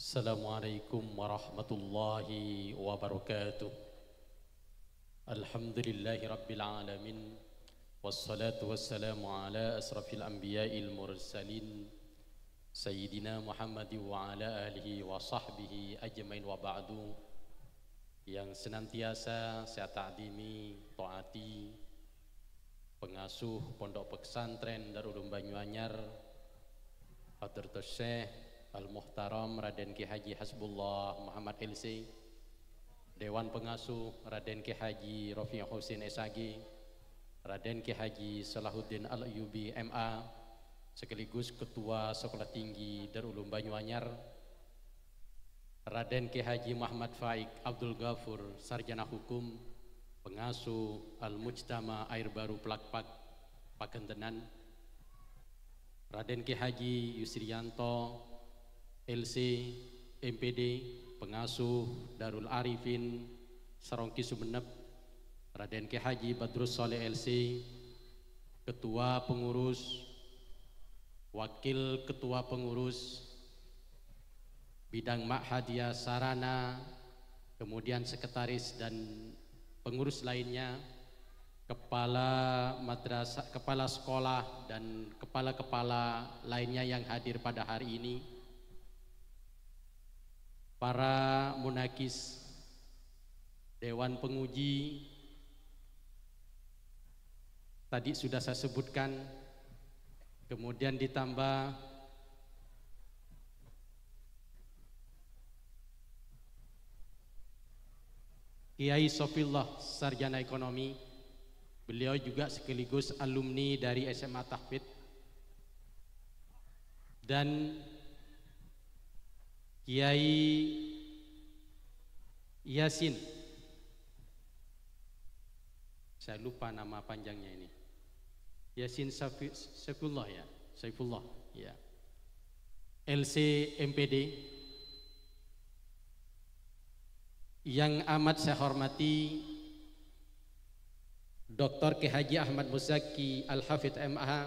Assalamualaikum warahmatullahi wabarakatuh. Alhamdulillahi rabbil alamin. Wassalatu wassalamu ala asrafil anbiya'il mursalin Sayyidina Muhammad wa ala alihi wa sahbihi ajmain wa ba'du. Yang senantiasa saya ta'dimi, taati pengasuh Pondok Pesantren Darul Ulum Banyuanyar Hadratus Syekh Al-Muhtaram Raden Ki Haji Hasbullah Muhammad LC, Dewan Pengasuh Raden Ki Haji Rafi' Husin SAG, Raden Ki Haji Salahuddin Al-Ayyubi MA, sekaligus Ketua Sekolah Tinggi Darul Ulum Banyuanyar, Raden Ki Haji Muhammad Faik Abdul Ghafur Sarjana Hukum, Pengasuh Al-Mujtama Air Baru Plakpak Pakentenan, Raden Ki Haji Yusrianto LC MPD, Pengasuh Darul Arifin Sarongki Sumeneb, Raden Ki Haji Badrus Soleh LC, Ketua Pengurus, Wakil Ketua Pengurus Bidang Ma'hadiyah Sarana, kemudian Sekretaris dan pengurus lainnya, Kepala Madrasah, Kepala Sekolah dan Kepala-Kepala lainnya yang hadir pada hari ini, para munakis, Dewan Penguji, tadi sudah saya sebutkan, kemudian ditambah Kiai Sofillah Sarjana Ekonomi, beliau juga sekaligus alumni dari SMA Tahfidz, dan Kiai Yasin, saya lupa nama panjangnya ini, Yasin Saifullah ya, Saifullah ya, LC MPD. Yang amat saya hormati Dr. Ki Haji Ahmad Muzaki Al-Hafidh MA,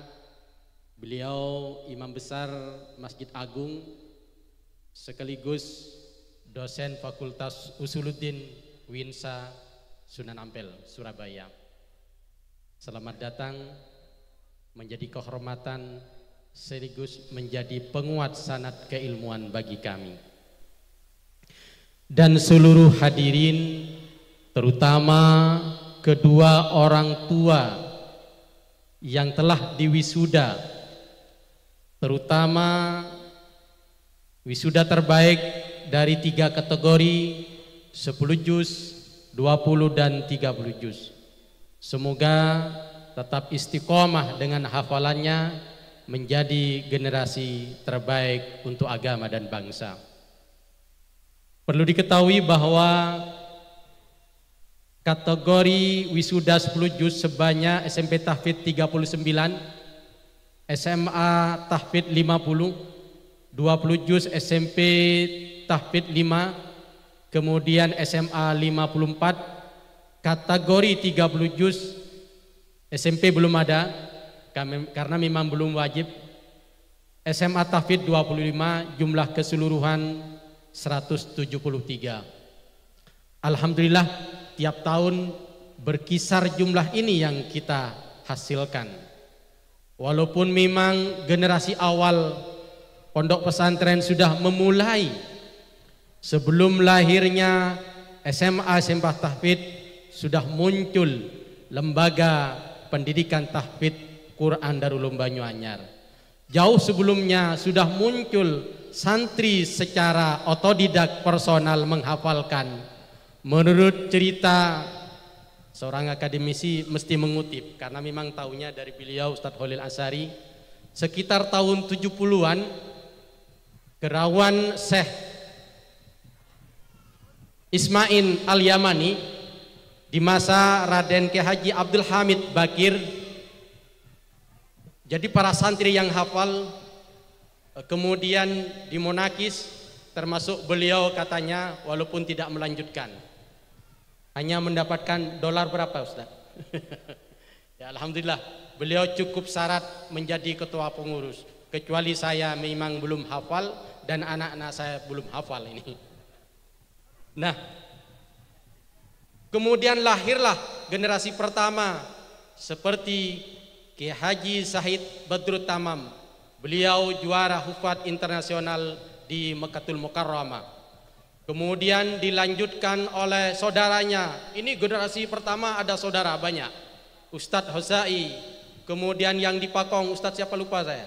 beliau Imam Besar Masjid Agung sekaligus dosen Fakultas Usuluddin Winsa Sunan Ampel Surabaya. Selamat datang, menjadi kehormatan sekaligus menjadi penguat sanad keilmuan bagi kami. Dan seluruh hadirin, terutama kedua orang tua yang telah diwisuda, terutama wisuda terbaik dari 3 kategori 10 juz, 20 dan 30 juz. Semoga tetap istiqomah dengan hafalannya, menjadi generasi terbaik untuk agama dan bangsa. Perlu diketahui bahwa kategori wisuda 10 juz sebanyak SMP Tahfidz 39, SMA Tahfidz 50, 20 juz SMP Tahfidz 5, kemudian SMA 54, kategori 30 juz SMP belum ada karena memang belum wajib, SMA Tahfidz 25, jumlah keseluruhan 173. Alhamdulillah tiap tahun berkisar jumlah ini yang kita hasilkan. Walaupun memang generasi awal Pondok Pesantren sudah memulai sebelum lahirnya SMA Tahfidz, sudah muncul lembaga pendidikan tahfidz Quran Darul Ulum Banyuanyar. Jauh sebelumnya sudah muncul santri secara otodidak personal menghafalkan. Menurut cerita seorang akademisi mesti mengutip, karena memang tahunya dari beliau Ustadz Khalil Ansari, sekitar tahun 70-an Kerawan Syekh Ismail Al-Yamani di masa Raden Ki Haji Abdul Hamid Bakir. Jadi para santri yang hafal kemudian dimonakis, termasuk beliau katanya walaupun tidak melanjutkan, hanya mendapatkan dolar berapa Ustaz? Ya alhamdulillah beliau cukup syarat menjadi ketua pengurus. Kecuali saya memang belum hafal, dan anak-anak saya belum hafal ini. Nah, kemudian lahirlah generasi pertama seperti Kiai Haji Said Badrut Tamam. Beliau juara hufat internasional di Mekkatul Mukarramah. Kemudian dilanjutkan oleh saudaranya. Ini generasi pertama ada saudara banyak. Ustadz Hosai. Kemudian yang di Pakong, Ustadz siapa lupa saya.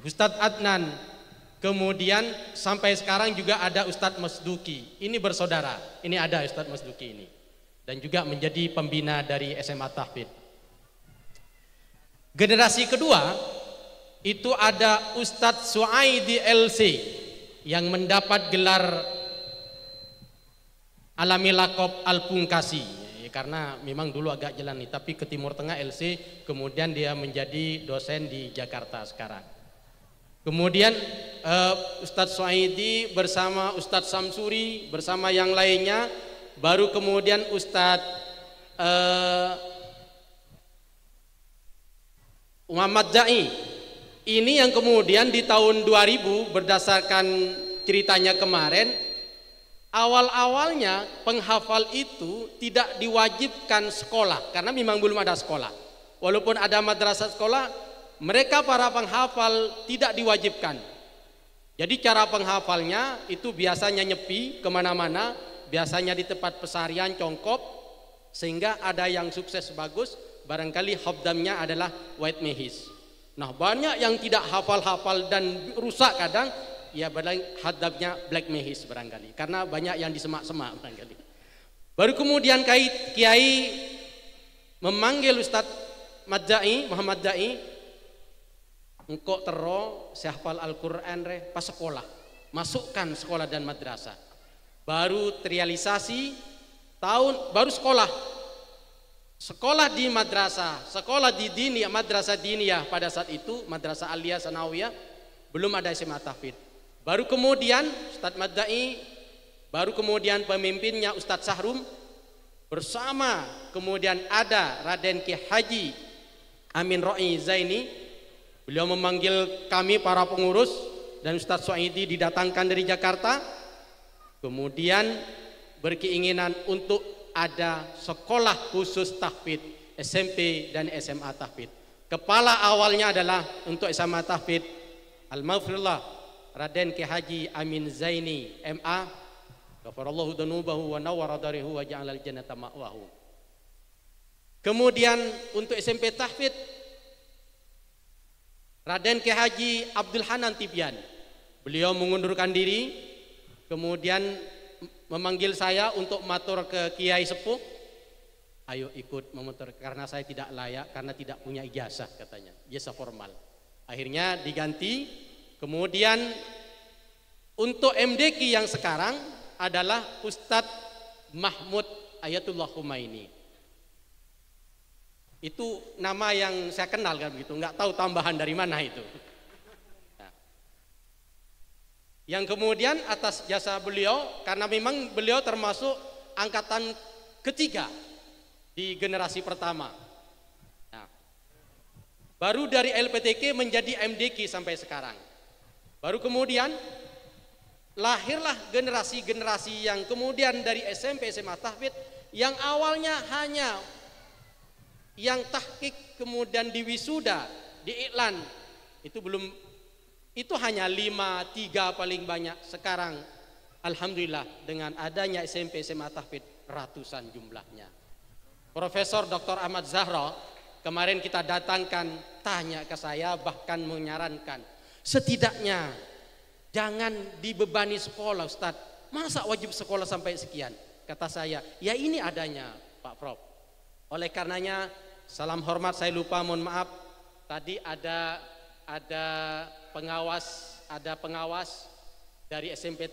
Ustadz Adnan. Kemudian sampai sekarang juga ada Ustadz Masduki. Ini bersaudara. Ini ada Ustadz Masduki ini. Dan juga menjadi pembina dari SMA Tahfidz. Generasi kedua itu ada Ustadz Suaidi LC yang mendapat gelar alami lakob Al-Pungkasi, karena memang dulu agak jalan nih, tapi ke Timur Tengah LC, kemudian dia menjadi dosen di Jakarta sekarang. Kemudian Ustadz Suaidi bersama Ustadz Samsuri bersama yang lainnya, baru kemudian Ustadz Muhammad Dai. Ini yang kemudian di tahun 2000 berdasarkan ceritanya kemarin, awal-awalnya penghafal itu tidak diwajibkan sekolah karena memang belum ada sekolah. Walaupun ada madrasah sekolah, mereka para penghafal tidak diwajibkan. Jadi cara penghafalnya itu biasanya nyepi kemana-mana, biasanya di tempat pesarian congkop, sehingga ada yang sukses bagus, barangkali habdamnya adalah white mehis. Nah, banyak yang tidak hafal-hafal dan rusak kadang, ya hadapnya black mehis barangkali, karena banyak yang disemak-semak barangkali. Baru kemudian Kiai memanggil Ustadz Muhammad Dai, engkau tero sehafal Al-Quran pas sekolah, masukkan sekolah dan madrasah. Baru terrealisasi baru sekolah di madrasah, sekolah di diniyah, madrasah diniyah pada saat itu, madrasah aliyah sanawiyah, belum ada SMA Tahfidz. Baru kemudian Ustadz Maddai, baru kemudian pemimpinnya Ustadz Sahrum, bersama kemudian ada Raden Ki Haji Amin Roi Zaini. Beliau memanggil kami para pengurus dan Ustadz Suaidi didatangkan dari Jakarta, kemudian berkeinginan untuk ada sekolah khusus tahfidz SMP dan SMA tahfidz. Kepala awalnya adalah untuk SMA tahfidz Al-Maghfirullah Raden Ki Haji Amin Zaini MA, ghafarallahu dzunubahu wa nawwara darihu wa ja'alal jannata ma'wahu. Kemudian untuk SMP tahfidz Raden Ki Haji Abdul Hanan Tibyan, beliau mengundurkan diri, kemudian memanggil saya untuk matur ke Kiai Sepuh, ayo ikut memotor karena saya tidak layak karena tidak punya ijazah katanya, ijazah formal. Akhirnya diganti. Kemudian untuk MDQ yang sekarang adalah Ustadz Mahmud Ayatullah Humaini. Itu nama yang saya kenal kan begitu, nggak tahu tambahan dari mana itu. Yang kemudian atas jasa beliau, karena memang beliau termasuk angkatan ketiga di generasi pertama. Nah, baru dari LPTK menjadi MDQ sampai sekarang. Baru kemudian lahirlah generasi-generasi yang kemudian dari SMP SMA tahfidz yang awalnya hanya yang tahqiq kemudian diwisuda, diiklan, itu belum. Itu hanya 5, 3 paling banyak. Sekarang alhamdulillah dengan adanya SMP SMA tahfidz ratusan jumlahnya. Profesor Dr. Ahmad Zahra kemarin kita datangkan, tanya ke saya, bahkan menyarankan setidaknya jangan dibebani sekolah Ustadz, masa wajib sekolah sampai sekian. Kata saya, ya ini adanya Pak Prof. Oleh karenanya salam hormat, saya lupa, mohon maaf, tadi ada pengawas dari SMP,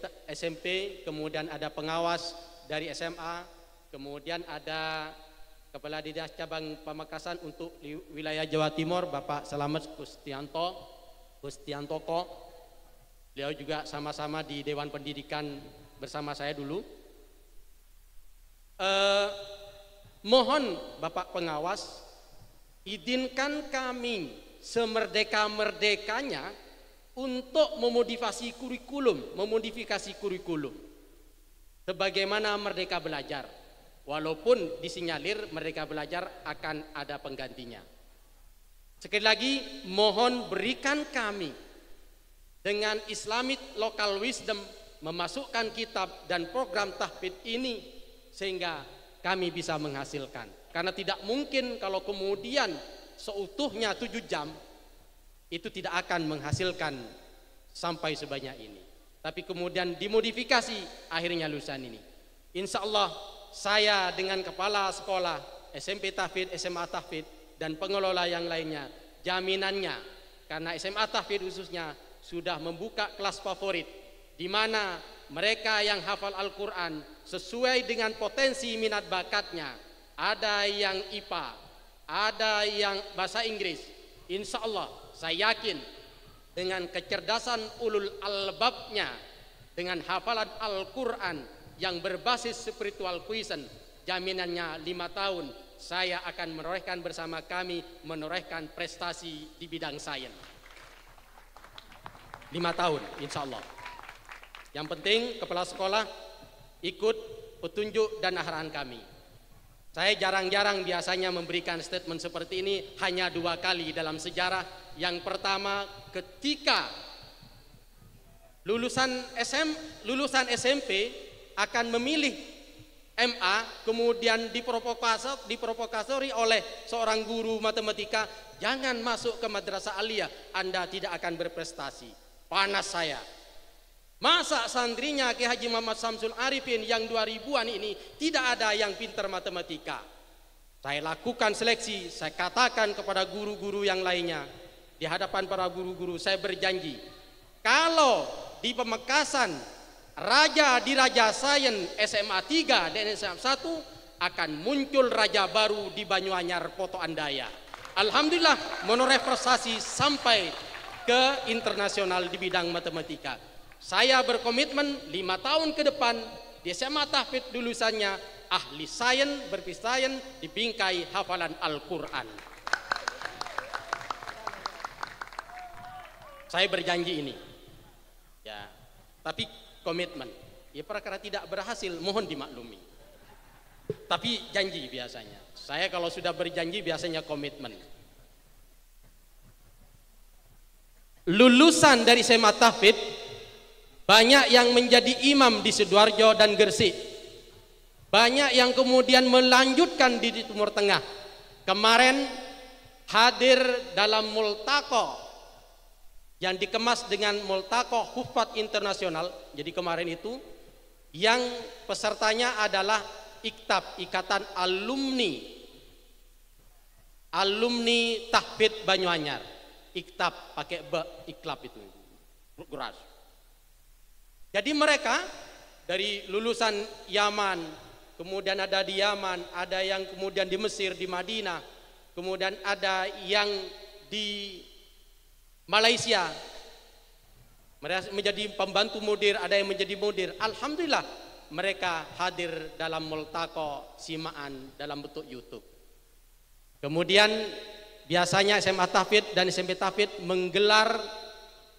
kemudian ada pengawas dari SMA, kemudian ada Kepala Dinas Cabang Pamekasan untuk wilayah Jawa Timur, Bapak Selamat Gustiantoko. Beliau juga sama-sama di Dewan Pendidikan bersama saya dulu. Mohon Bapak pengawas, izinkan kami semerdeka-merdekanya untuk memodifikasi kurikulum sebagaimana Merdeka Belajar, walaupun disinyalir Merdeka Belajar akan ada penggantinya. Sekali lagi mohon berikan kami dengan Islamic Local Wisdom memasukkan kitab dan program tahfidz ini sehingga kami bisa menghasilkan. Karena tidak mungkin kalau kemudian seutuhnya 7 jam itu tidak akan menghasilkan sampai sebanyak ini. Tapi kemudian dimodifikasi akhirnya lulusan ini. Insya Allah saya dengan kepala sekolah SMP Tahfidz, SMA Tahfidz dan pengelola yang lainnya, jaminannya karena SMA Tahfidz khususnya sudah membuka kelas favorit di mana mereka yang hafal Al-Quran sesuai dengan potensi minat bakatnya, ada yang IPA, ada yang bahasa Inggris. Insya Allah saya yakin dengan kecerdasan ulul albabnya, dengan hafalan Al-Quran yang berbasis spiritual quotient, jaminannya 5 tahun saya akan menorehkan bersama kami, menorehkan prestasi di bidang sains. 5 tahun insya Allah. Yang penting kepala sekolah ikut petunjuk dan arahan kami. Saya jarang-jarang biasanya memberikan statement seperti ini, hanya 2 kali dalam sejarah. Yang pertama ketika lulusan SMP akan memilih MA, kemudian diprovokasi oleh seorang guru matematika, jangan masuk ke madrasah aliyah, Anda tidak akan berprestasi. Panas saya. Masa santrinya Ki Haji Muhammad Samsul Arifin yang 2000-an ini tidak ada yang pintar matematika. Saya lakukan seleksi, saya katakan kepada guru-guru yang lainnya, di hadapan para guru-guru saya berjanji, kalau di Pamekasan raja di Raja Sains SMA 3 dan SMA 1 akan muncul raja baru di Banyuanyar Poto Andaya. Alhamdulillah menoreh prestasi sampai ke internasional di bidang matematika. Saya berkomitmen 5 tahun ke depan di SMA Tahfidz lulusannya ahli sains, bersains di bingkai hafalan Al-Quran. Saya berjanji ini. Ya, tapi komitmen. Ya perkara tidak berhasil mohon dimaklumi. Tapi janji biasanya. Saya kalau sudah berjanji biasanya komitmen. Lulusan dari SMA Tahfidz banyak yang menjadi imam di Sidoarjo dan Gresik. Banyak yang kemudian melanjutkan di Timur Tengah. Kemarin hadir dalam multaqo yang dikemas dengan multaqo Hufat Internasional. Jadi kemarin itu yang pesertanya adalah IKTAB, Ikatan Alumni Tahfidz Banyuanyar. IKTAB pakai iklab itu. Guras. Jadi mereka dari lulusan Yaman, kemudian ada di Yaman, ada yang kemudian di Mesir, di Madinah, kemudian ada yang di Malaysia, mereka menjadi pembantu mudir, ada yang menjadi mudir. Alhamdulillah mereka hadir dalam multaqo simaan dalam bentuk YouTube. Kemudian biasanya SMA Tahfidz dan SMP Tahfidz menggelar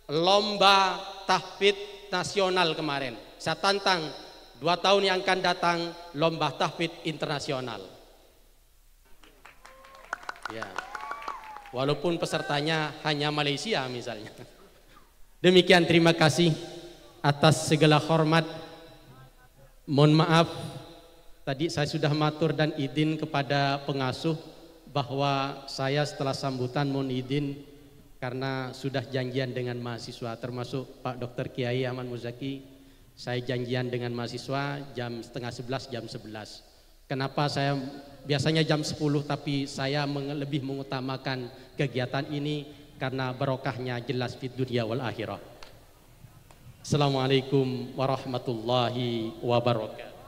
lomba tahfidz nasional kemarin. Saya tantang 2 tahun yang akan datang lomba tahfidz internasional. Ya. Walaupun pesertanya hanya Malaysia misalnya. Demikian, terima kasih atas segala hormat. Mohon maaf tadi saya sudah matur dan izin kepada pengasuh bahwa saya setelah sambutan mohon izin karena sudah janjian dengan mahasiswa, termasuk Pak Dr. Kiai Ahmad Muzaki. Saya janjian dengan mahasiswa jam setengah 11, jam 11. Kenapa saya biasanya jam 10 tapi saya lebih mengutamakan kegiatan ini karena barokahnya jelas fid dunya wal akhirah. Assalamualaikum warahmatullahi wabarakatuh.